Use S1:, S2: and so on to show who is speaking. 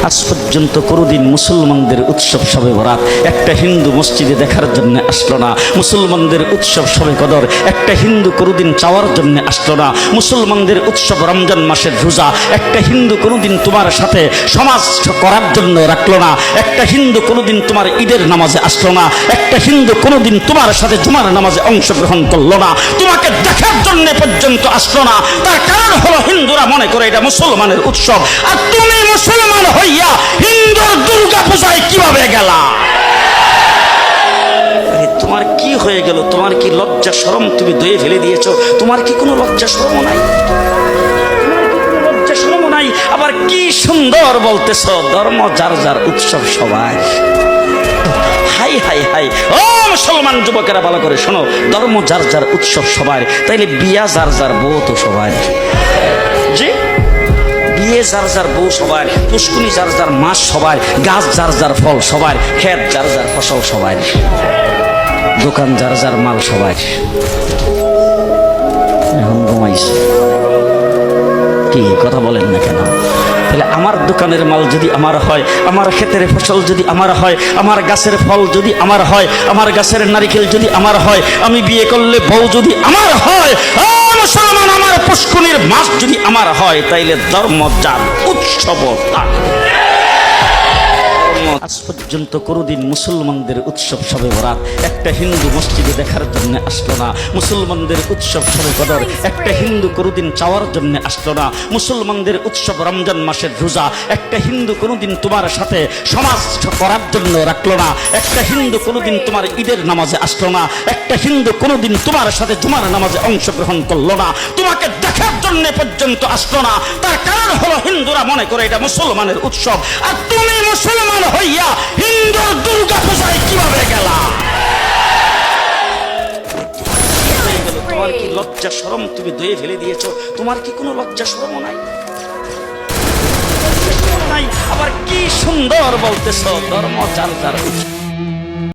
S1: আজ পর্যন্ত কোনোদিন মুসলমানদের উৎসব শবে বরাত একটা হিন্দু মসজিদে দেখার জন্য আসলো না। মুসলমানদের উৎসব শবে কদর একটা হিন্দু কোনোদিন চাওয়ার জন্য আসলো না। মুসলমানদের উৎসব রমজান মাসের রোজা একটা হিন্দু কোনোদিন তোমার সাথে সমাজ করার জন্য রাখলো না। একটা হিন্দু কোনোদিন তোমার ঈদের নামাজে আসলো না। একটা হিন্দু কোনোদিন তোমার সাথে জুমার নামাজে অংশগ্রহণ করলো না, তোমাকে দেখার জন্য পর্যন্ত আসলো না। তার কারণ হলো হিন্দুরা মনে করে এটা মুসলমানের উৎসব, আর তুমি মুসলমান হইয়া হিন্দুর দুর্গা পূজায় কিভাবে গেলা? তোমার কি হয়ে গেল? তোমার কি লজ্জা শরম তুমি ধুয়ে ফেলে দিয়েছো? তোমার কি কোনো লজ্জা শরম নাই? লজ্জা শরম নাই? আবার কি সুন্দর বলতেছ, ধর্ম যার যার উৎসব সবাই। হাই হাই হাই, ও মুসলমান যুবকেরা ভালো করে শোনো, ধর্ম যার যার উৎসব সবার, তাইলে বিয়া যার যার বউ তো সবার। জি, বিয়ে যার যার বউ সবার, পুষ্কুনি যার যার মাস সবার, গাছ যার যার ফল সবার, ক্ষেত যার যার ফসল সবার, দোকান যার যার মাল সবার। এখন ঘুমাইছে কি কথা বলেন না কেন? তাহলে আমার দোকানের মাল যদি আমার হয়, আমার ক্ষেতের ফসল যদি আমার হয়, আমার গাছের ফল যদি আমার হয়, আমার গাছের নারিকেল যদি আমার হয়, আমি বিয়ে করলে বউ যদি আমার হয়, মুসলমান আমার পুষ্কুনির মাছ যদি আমার হয়, তাইলে ধর্ম যার উৎসব তার। আজ পর্যন্ত কোনোদিন মুসলমানদের উৎসব শবে বরাত একটা হিন্দু মসজিদে দেখার জন্য আসলো না। মুসলমানদের উৎসব শবে কদর একটা হিন্দু কোনোদিন চাওয়ার জন্য আসলো না। মুসলমানদের উৎসব রমজান মাসের রোজা একটা হিন্দু কোনোদিন তোমার সাথে সমাজ করার জন্য রাখলো না। একটা হিন্দু কোনোদিন তোমার ঈদের নামাজে আসলো না। একটা হিন্দু কোনোদিন তোমার সাথে জুমার নামাজে অংশগ্রহণ করলো না, তোমাকে দেখার জন্য পর্যন্ত আসলো না। তার কারণ হলো হিন্দুরা মনে করে এটা মুসলমানের উৎসব, আর তুমি মুসলমান হইয়া হিন্দুর দুর্গা পূজায় কিভাবে গেলা? তোমার কি লজ্জা শরম তুমি ধুয়ে ফেলে দিয়েছো? তোমার কি কোনো লজ্জা শরম নাই? আবার কি সুন্দর বলতেছ, ধর্ম যার যার উৎসব।